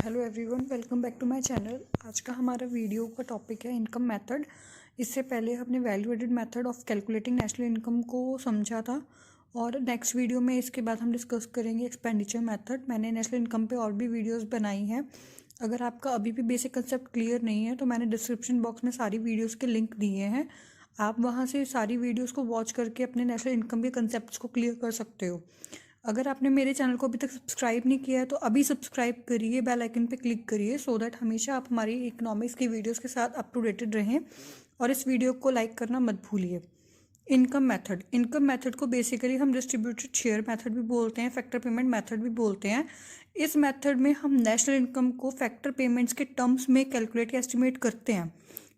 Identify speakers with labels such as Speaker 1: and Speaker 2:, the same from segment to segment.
Speaker 1: Hello everyone, welcome back to my channel. आज का हमारा वीडियो का टॉपिक है इनकम मेथड। इससे पहले हमने value added method of calculating national income को समझा था और नेक्स्ट वीडियो में इसके बाद हम डिस्कस करेंगे एक्सपेंडिचर मेथड। मैंने नेशनल इनकम पे और भी वीडियोस बनाई हैं। अगर आपका अभी भी बेसिक कंसेप्ट क्लियर नहीं है तो मैंने डिस्क्रिप्शन बॉक्स में सारी वीडियोज़ के लिंक दिए हैं, आप वहाँ से सारी वीडियोज़ को वॉच करके अपने नेशनल इनकम के कंसेप्ट को क्लियर कर सकते हो। अगर आपने मेरे चैनल को अभी तक सब्सक्राइब नहीं किया है तो अभी सब्सक्राइब करिए, बेल आइकन पे क्लिक करिए सो दैट हमेशा आप हमारी इकोनॉमिक्स की वीडियोस के साथ अप टू डेटेड रहें और इस वीडियो को लाइक करना मत भूलिए। इनकम मेथड को बेसिकली हम डिस्ट्रीब्यूटेड शेयर मेथड भी बोलते हैं, फैक्टर पेमेंट मेथड भी बोलते हैं। इस मेथड में हम नेशनल इनकम को फैक्टर पेमेंट्स के टर्म्स में कैलकुलेट या एस्टिमेट करते हैं।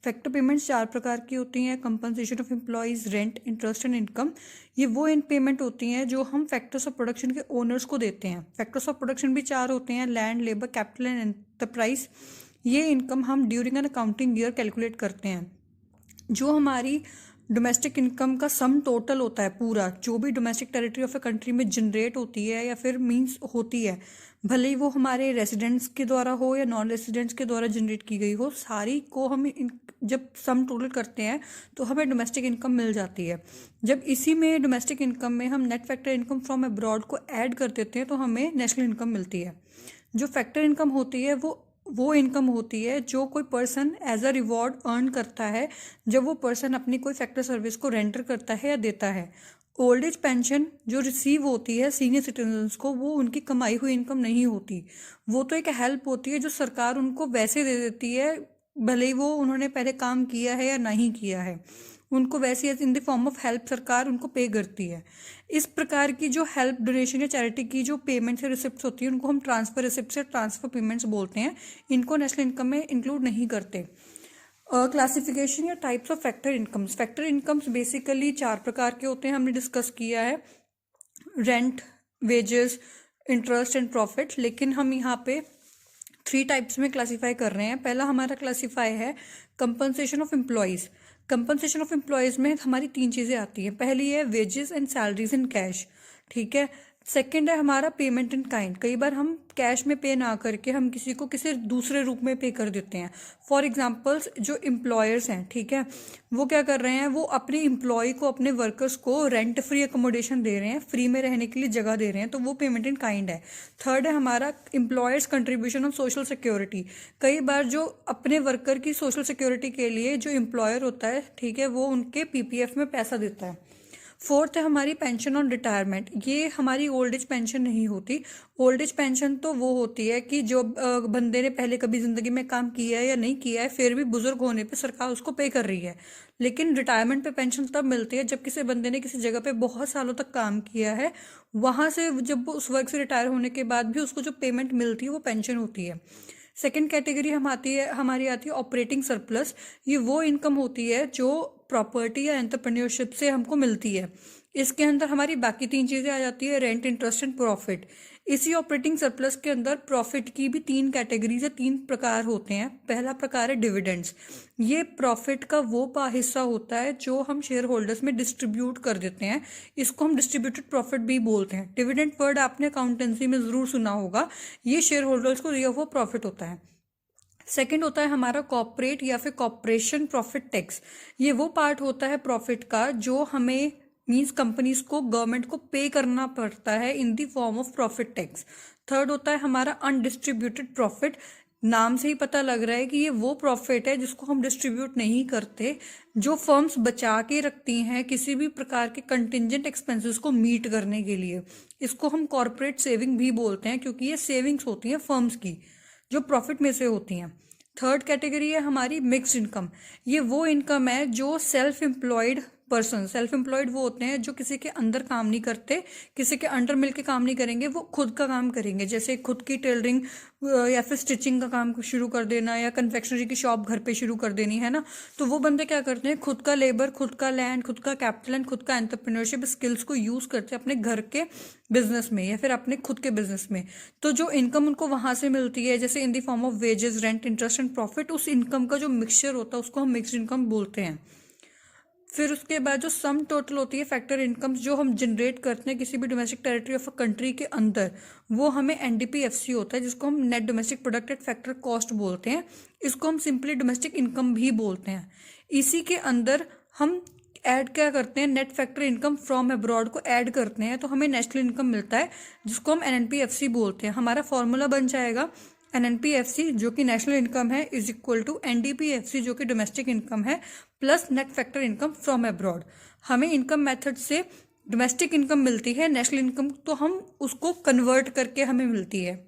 Speaker 1: फैक्टर पेमेंट्स 4 प्रकार की होती हैं: compensation of employees, rent, interest and income. ये वो इन पेमेंट होती हैं जो हम फैक्टर्स ऑफ प्रोडक्शन के ओनर्स को देते हैं। फैक्टर्स ऑफ प्रोडक्शन भी 4 होते हैं: land, labour, capital and enterprise. ये इनकम हम during an accounting year calculate करते हैं। जो हमारी डोमेस्टिक इनकम का सम टोटल होता है, पूरा जो भी domestic territory of a country में जनरेट होती है या फिर मींस होती है, भले ही वो हमारे रेसिडेंट्स के द्वारा हो या नॉन रेसिडेंट्स के द्वारा जनरेट की गई हो, सारी को हम जब सम टोटल करते हैं तो हमें डोमेस्टिक इनकम मिल जाती है। जब इसी में डोमेस्टिक इनकम में हम net factor income from abroad को ऐड कर देते हैं तो हमें नेशनल इनकम मिलती है। जो फैक्टर इनकम होती है वो इनकम होती है जो कोई person as a reward earn करता है जब वो पर्सन अपनी कोई फैक्टर सर्विस को रेंडर करता है या देता है। ओल्ड एज पेंशन जो रिसीव होती है सीनियर सिटीजन्स को, वो उनकी कमाई हुई इनकम नहीं होती, वो तो एक हेल्प होती है जो सरकार उनको वैसे दे देती है, भले ही वो उन्होंने पहले काम किया है या नहीं किया है, उनको वैसे in the form of help सरकार उनको पे करती है। इस प्रकार की जो हेल्प, डोनेशन या चैरिटी की जो पेमेंट्स या रिसिप्ट्स होती है उनको हम ट्रांसफर रिसिप्ट्स या ट्रांसफर पेमेंट्स बोलते हैं। इनको नेशनल इनकम में इंक्लूड नहीं करते। क्लासिफिकेशन या types of factor incomes basically 4 प्रकार के होते हैं, हमने डिस्कस किया है: rent, wages, interest and profit. लेकिन हम यहाँ पे 3 टाइप्स में क्लासीफाई कर रहे हैं। पहला हमारा क्लासीफाई है compensation of employees. Compensation of employees में हमारी 3 चीज़ें आती हैं। पहली है wages and salaries in cash, ठीक है। सेकंड है हमारा पेमेंट इन काइंड। कई बार हम कैश में पे ना करके हम किसी को किसी दूसरे रूप में पे कर देते हैं। फॉर एग्जांपल्स, जो एम्प्लॉयर्स हैं, ठीक है, वो क्या कर रहे हैं, वो अपने एम्प्लॉय को, अपने वर्कर्स को रेंट फ्री अकोमोडेशन दे रहे हैं, फ्री में रहने के लिए जगह दे रहे हैं, तो वो पेमेंट इन काइंड है। थर्ड है हमारा employers contribution on social security. कई बार जो अपने वर्कर की सोशल सिक्योरिटी के लिए जो एम्प्लॉयर होता है, ठीक है, वो उनके पीपीएफ में पैसा देता है। फोर्थ है हमारी पेंशन ऑन रिटायरमेंट। ये हमारी ओल्ड एज पेंशन नहीं होती। ओल्ड एज पेंशन तो वो होती है कि जो बंदे ने पहले कभी ज़िंदगी में काम किया है या नहीं किया है, फिर भी बुजुर्ग होने पे सरकार उसको पे कर रही है। लेकिन रिटायरमेंट पे पेंशन तब मिलती है जब किसी बंदे ने किसी जगह पे बहुत सालों तक काम किया है, वहाँ से जब वो उस वर्क से रिटायर होने के बाद भी उसको जो पेमेंट मिलती है वो पेंशन होती है। सेकेंड कैटेगरी हमारी आती है ऑपरेटिंग सरप्लस। ये वो इनकम होती है जो प्रॉपर्टी या एंटरप्रेन्योरशिप से हमको मिलती है। इसके अंदर हमारी बाकी 3 चीज़ें आ जाती है: रेंट, इंटरेस्ट एंड प्रॉफिट। इसी ऑपरेटिंग सरप्लस के अंदर प्रॉफिट की भी 3 कैटेगरीज या 3 प्रकार होते हैं। पहला प्रकार है डिविडेंड्स। ये प्रॉफिट का वो हिस्सा होता है जो हम शेयर होल्डर्स में डिस्ट्रीब्यूट कर देते हैं। इसको हम डिस्ट्रीब्यूटेड प्रॉफिट भी बोलते हैं। डिविडेंड वर्ड आपने अकाउंटेंसी में ज़रूर सुना होगा। ये शेयर होल्डर्स को दिया हुआ प्रॉफिट होता है। सेकंड होता है हमारा कॉर्पोरेट या फिर कॉर्पोरेशन प्रॉफिट टैक्स। ये वो पार्ट होता है प्रॉफिट का जो हमें मींस कंपनीज को, गवर्नमेंट को पे करना पड़ता है in the form of profit tax. Third होता है हमारा अनडिस्ट्रीब्यूटेड प्रॉफिट। नाम से ही पता लग रहा है कि ये वो प्रॉफिट है जिसको हम डिस्ट्रीब्यूट नहीं करते, जो फर्म्स बचा के रखती हैं किसी भी प्रकार के कंटिजेंट एक्सपेंसेस को मीट करने के लिए। इसको हम कॉर्पोरेट सेविंग भी बोलते हैं क्योंकि ये सेविंग्स होती हैं फर्म्स की जो प्रॉफिट में से होती हैं। थर्ड कैटेगरी है हमारी मिक्स्ड इनकम। ये वो इनकम है जो सेल्फ एम्प्लॉयड वो होते हैं जो किसी के अंदर काम नहीं करते, किसी के अंडर मिलके काम नहीं करेंगे, वो खुद का काम करेंगे। जैसे खुद की टेलरिंग या फिर स्टिचिंग का काम शुरू कर देना या कन्फेक्शनरी की शॉप घर पे शुरू कर देनी है ना, तो वो बंदे क्या करते हैं, खुद का लेबर, खुद का लैंड, खुद का कैपिटल एंड खुद का एंटरप्रेन्योरशिप स्किल्स को यूज करते हैं अपने घर के बिजनेस में या फिर अपने खुद के बिजनेस में। तो जो इनकम उनको वहां से मिलती है, जैसे in the form of wages, rent, interest and profit, उस इनकम का जो मिक्सचर होता है उसको हम मिक्स्ड इनकम बोलते हैं। फिर उसके बाद जो सम टोटल होती है फैक्टर इनकम्स जो हम जनरेट करते हैं किसी भी domestic territory of a country के अंदर, वो हमें एनडीपीएफसी होता है, जिसको हम net domestic product at factor cost बोलते हैं। इसको हम सिंपली डोमेस्टिक इनकम भी बोलते हैं। इसी के अंदर हम ऐड क्या करते हैं, net factor income from abroad को ऐड करते हैं तो हमें नेशनल इनकम मिलता है, जिसको हम एनएनपीएफसी बोलते हैं। हमारा फॉर्मूला बन जाएगा एनएनपीएफसी जो कि नेशनल इनकम है इज इक्वल टू एनडीपीएफसी जो कि डोमेस्टिक इनकम है plus net factor income from abroad. हमें इनकम मेथड से डोमेस्टिक इनकम मिलती है, नेशनल इनकम तो हम उसको कन्वर्ट करके हमें मिलती है।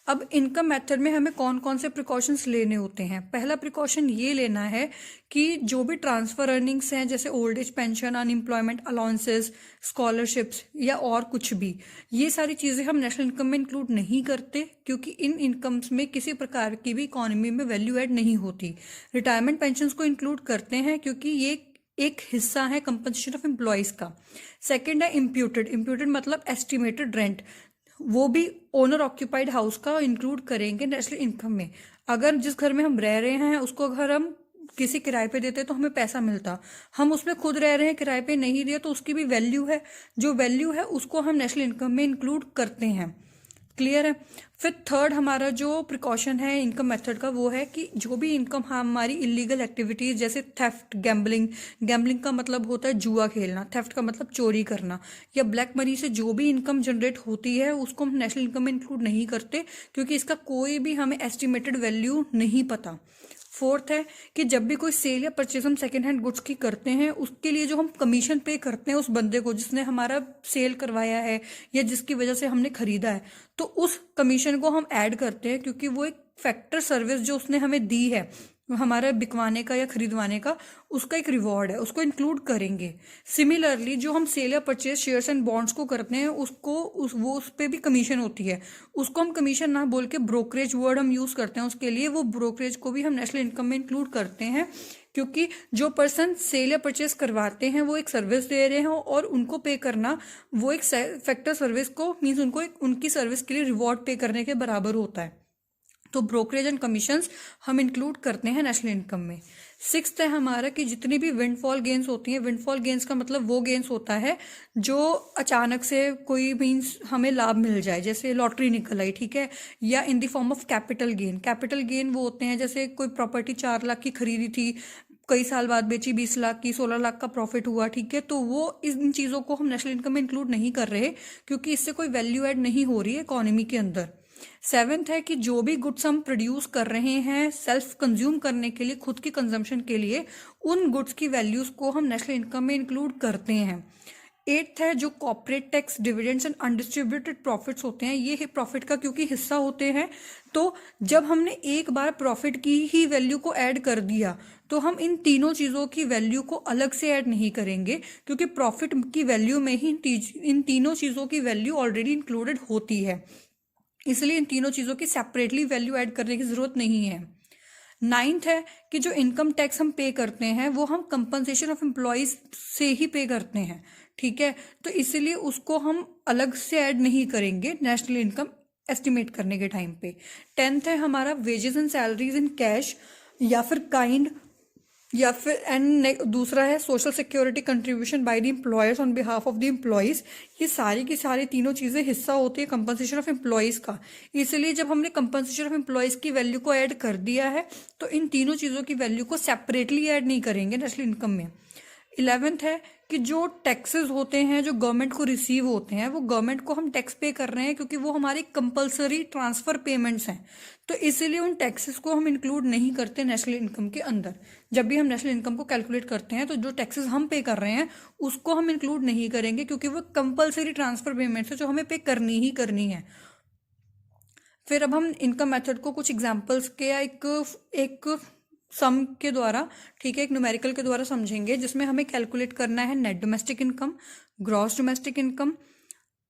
Speaker 1: अब इनकम मेथड में हमें कौन कौन से प्रिकॉशंस लेने होते हैं। पहला प्रिकॉशन ये लेना है कि जो भी ट्रांसफर अर्निंग्स हैं जैसे old age pension, unemployment allowances, scholarships या और कुछ भी, ये सारी चीज़ें हम नेशनल इनकम में इंक्लूड नहीं करते क्योंकि इन इनकम्स में किसी प्रकार की भी इकोनॉमी में वैल्यू ऐड नहीं होती। रिटायरमेंट पेंशंस को इंक्लूड करते हैं क्योंकि ये एक हिस्सा है कंपनसेशन ऑफ एम्प्लॉयज़ का। सेकंड है इम्प्यूटेड मतलब एस्टिमेटेड रेंट, वो भी ओनर ऑक्यूपाइड हाउस का इंक्लूड करेंगे नेशनल इनकम में। अगर जिस घर में हम रह रहे हैं उसको अगर हम किसी किराए पे देते तो हमें पैसा मिलता, हम उसमें खुद रह रहे हैं किराए पे नहीं दिया तो उसकी भी वैल्यू है, जो वैल्यू है उसको हम नेशनल इनकम में इंक्लूड करते हैं। क्लियर है। फिर थर्ड हमारा जो प्रिकॉशन है इनकम मेथड का वो है कि जो भी इनकम हमारी इलीगल एक्टिविटीज जैसे थेफ्ट, गैम्बलिंग का मतलब होता है जुआ खेलना, थेफ्ट का मतलब चोरी करना, या ब्लैक मनी से जो भी इनकम जनरेट होती है उसको हम नेशनल इनकम में इंक्लूड नहीं करते क्योंकि इसका कोई भी हमें एस्टिमेटेड वैल्यू नहीं पता। फोर्थ है कि जब भी कोई सेल या परचेज हम सेकेंड हैंड गुड्स की करते हैं उसके लिए जो हम कमीशन पे करते हैं उस बंदे को जिसने हमारा सेल करवाया है या जिसकी वजह से हमने खरीदा है, तो उस कमीशन को हम ऐड करते हैं क्योंकि वो एक फैक्टर सर्विस जो उसने हमें दी है हमारा बिकवाने का या खरीदवाने का, उसका एक रिवॉर्ड है, उसको इंक्लूड करेंगे। सिमिलरली जो हम सेल या परचेज शेयर्स एंड बॉन्ड्स को करते हैं उसको उस पर भी कमीशन होती है, उसको हम कमीशन ना बोल के ब्रोकरेज वर्ड हम यूज़ करते हैं उसके लिए, वो ब्रोकरेज को भी हम नेशनल इनकम में इंक्लूड करते हैं क्योंकि जो पर्सन सेल या परचेज करवाते हैं वो एक सर्विस दे रहे हैं और उनको पे करना वो एक फैक्टर सर्विस को मीन्स उनको एक उनकी सर्विस के लिए रिवॉर्ड पे करने के बराबर होता है। तो ब्रोकरेज एंड कमीशंस हम इंक्लूड करते हैं नेशनल इनकम में। सिक्स्थ है हमारा कि जितनी भी विंडफॉल गेन्स होती हैं, विंडफॉल गेन्स का मतलब वो गेन्स होता है जो अचानक से कोई मीन्स हमें लाभ मिल जाए, जैसे लॉटरी निकल आई, ठीक है, या in the form of capital gain. Capital gain वो होते हैं जैसे कोई प्रॉपर्टी 4 लाख की खरीदी थी, कई साल बाद बेची 20 लाख की, 16 लाख का प्रॉफिट हुआ, ठीक है, तो वो इन चीज़ों को हम नेशनल इनकम में इंक्लूड नहीं कर रहे क्योंकि इससे कोई वैल्यू ऐड नहीं हो रही है इकोनॉमी के अंदर। सेवेंथ है कि जो भी गुड्स हम प्रोड्यूस कर रहे हैं सेल्फ कंज्यूम करने के लिए, खुद की कंजम्पशन के लिए, उन गुड्स की वैल्यूज को हम नेशनल इनकम में इंक्लूड करते हैं। एट्थ है जो corporate tax, dividends and undistributed profits होते हैं, ये प्रॉफिट का क्योंकि हिस्सा होते हैं, तो जब हमने एक बार प्रॉफिट की ही वैल्यू को ऐड कर दिया तो हम इन तीनों चीज़ों की वैल्यू को अलग से ऐड नहीं करेंगे क्योंकि प्रॉफिट की वैल्यू में ही इन तीनों चीज़ों की वैल्यू ऑलरेडी इंक्लूडेड होती है, इसलिए इन तीनों चीज़ों की सेपरेटली वैल्यू ऐड करने की ज़रूरत नहीं है। नाइन्थ है कि जो इनकम टैक्स हम पे करते हैं वो हम कंपनसेशन ऑफ एम्प्लॉयज़ से ही पे करते हैं, ठीक है, तो इसलिए उसको हम अलग से ऐड नहीं करेंगे नेशनल इनकम एस्टिमेट करने के टाइम पे। टेंथ है हमारा wages and salaries in cash या फिर काइंड या फिर एंड दूसरा है social security contribution by the employers on behalf of the employees. ये सारी की सारी तीनों चीज़ें हिस्सा होती है कंपनसेशन ऑफ एम्प्लॉयज़ का, इसलिए जब हमने कंपनसेशन ऑफ एम्प्लॉयज़ की वैल्यू को ऐड कर दिया है तो इन तीनों चीज़ों की वैल्यू को सेपरेटली ऐड नहीं करेंगे नेशनल इनकम में। 11th है कि जो टैक्सेस होते हैं जो गवर्नमेंट को रिसीव होते हैं वो गवर्नमेंट को हम टैक्स पे कर रहे हैं क्योंकि वो हमारी कंपलसरी ट्रांसफ़र पेमेंट्स हैं, तो इसीलिए उन टैक्सेस को हम इंक्लूड नहीं करते नेशनल इनकम के अंदर। जब भी हम नेशनल इनकम को कैलकुलेट करते हैं तो जो टैक्सेस हम पे कर रहे हैं उसको हम इंक्लूड नहीं करेंगे क्योंकि वो कंपलसरी ट्रांसफ़र पेमेंट्स है जो हमें पे करनी ही करनी है। फिर अब हम इनकम मेथड को कुछ एग्जाम्पल्स के या एक सम के द्वारा, ठीक है, एक न्यूमेरिकल के द्वारा समझेंगे जिसमें हमें कैलकुलेट करना है net domestic income, gross domestic income,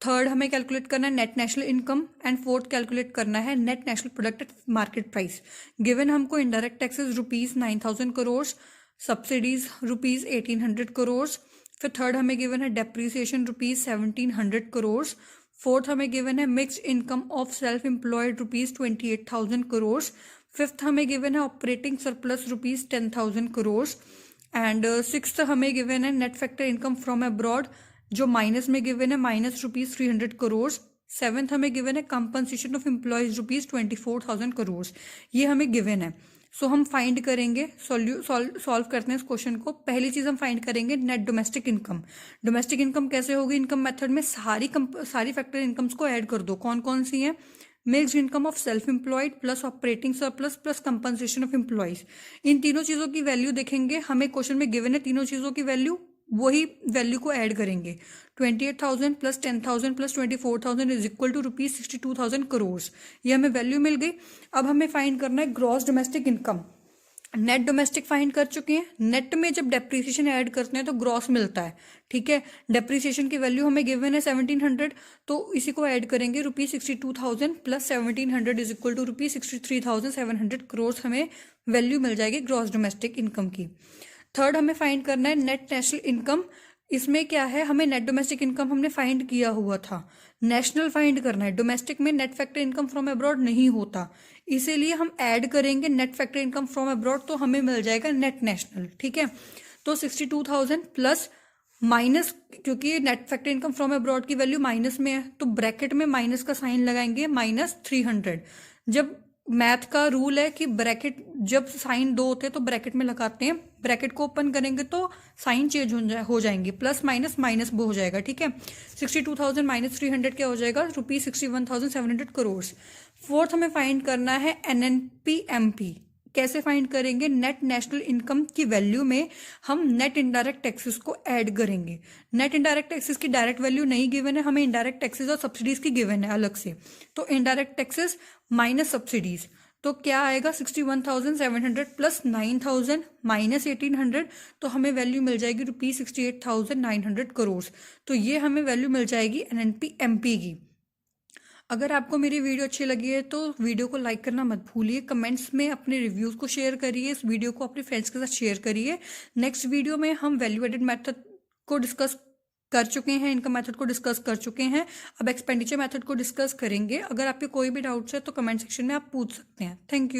Speaker 1: third हमें कैलकुलेट करना है net national income and fourth calculate करना है net national product at market price. Given हमको indirect taxes ₹9,000 crore, subsidies ₹1,800 crore, फिर थर्ड हमें गिवन है डेप्रीसिएशन ₹1,700 करोड़, फोर्थ हमें गिवन है mixed income of self employed ₹28,000 crore, fifth हमें गिवन है operating surplus ₹10,000 crore, and sixth हमें गिवन है net factor income from abroad, जो माइनस में गिवन है -रुपीज़ 300 करोड़। सेवन्थ हमें गिवन है कंपनसेशन ऑफ एम्प्लॉयज ₹24,000 करोड़, ये हमें गिवन है। सो हम फाइंड करेंगे, सॉल्व करते हैं इस क्वेश्चन को। पहली चीज हम फाइंड करेंगे net domestic income. Domestic income कैसे होगी? इनकम मेथड में सारी फैक्टर इनकम्स को ऐड कर दो। कौन कौन सी हैं? Mixed income of self employed plus operating surplus plus compensation of employees. इन तीनों चीजों की वैल्यू देखेंगे, हमें क्वेश्चन में गिवन है तीनों चीजों की वैल्यू, वही वैल्यू को ऐड करेंगे। 28,000 plus 10,000 plus 24,000 is equal to ₹62,000 crore. ये हमें वैल्यू मिल गई। अब हमें फाइंड करना है gross domestic income. Net domestic find कर चुके हैं। नेट में जब डेप्रिसिएशन ऐड करते हैं तो ग्रॉस मिलता है, ठीक है। डेप्रिसिएशन की वैल्यू हमें गिवन है 1700, तो इसी को ऐड करेंगे। ₹62,000 plus 1700 is equal to ₹63,700 crore, हमें वैल्यू मिल जाएगी ग्रॉस डोमेस्टिक इनकम की। थर्ड हमें फाइंड करना है नेट नेशनल इनकम। इसमें क्या है, हमें नेट डोमेस्टिक इनकम हमने फाइंड किया हुआ था, नेशनल फाइंड करना है। डोमेस्टिक में net factor income from abroad नहीं होता, इसीलिए हम ऐड करेंगे net factor income from abroad, तो हमें मिल जाएगा नेट नेशनल, ठीक है। तो 62,000 प्लस माइनस, क्योंकि net factor income from abroad की वैल्यू माइनस में है, तो ब्रैकेट में माइनस का साइन लगाएंगे, -300। जब मैथ का रूल है कि ब्रैकेट जब साइन दो होते हैं तो ब्रैकेट में लगाते हैं, ब्रैकेट को ओपन करेंगे तो साइन चेंज हो जाएंगे, प्लस माइनस माइनस वो हो जाएगा, ठीक है। 62,000 -300 क्या हो जाएगा? ₹61,700 करोड़। फोर्थ हमें फाइंड करना है NNP-MP। कैसे फाइंड करेंगे? नेट नेशनल इनकम की वैल्यू में हम नेट इनडायरेक्ट टैक्सेस को ऐड करेंगे। नेट इनडायरेक्ट टैक्सेस की डायरेक्ट वैल्यू नहीं गिवन है, हमें इनडायरेक्ट टैक्सेस और सब्सिडीज की गिवन है अलग से। तो इनडायरेक्ट टैक्सेस माइनस सब्सिडीज, तो क्या आएगा? 61,700 प्लस 9,000 माइनस 1,800, तो हमें वैल्यू मिल जाएगी ₹68,900 करोड़। तो ये हमें वैल्यू मिल जाएगी NNP-MP की। अगर आपको मेरी वीडियो अच्छी लगी है तो वीडियो को लाइक करना मत भूलिए, कमेंट्स में अपने रिव्यूज़ को शेयर करिए, इस वीडियो को अपने फ्रेंड्स के साथ शेयर करिए। नेक्स्ट वीडियो में हम वैल्यू एडेड मेथड को डिस्कस कर चुके हैं, इनकम मेथड को डिस्कस कर चुके हैं, अब एक्सपेंडिचर मेथड को डिस्कस करेंगे। अगर आपके कोई भी डाउट्स है तो कमेंट सेक्शन में आप पूछ सकते हैं। Thank you.